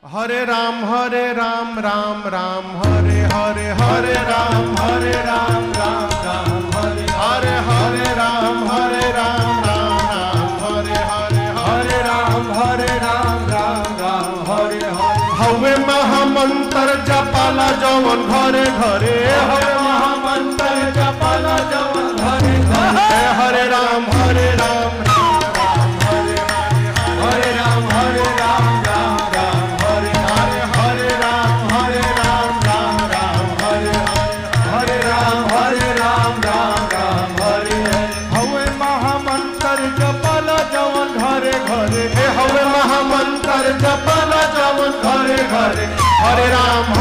हरे राम राम राम हरे हरे हरे राम राम राम हरे हरे हरे राम राम हरे हरे हरे राम राम हरे हरे हवे महामंत्र जपाला जवन घरे घरे हवे महामंत्र जपाला जवन घरे घरे हरे राम हवे महामंत्र जपाला जवन घरे घरे हरे राम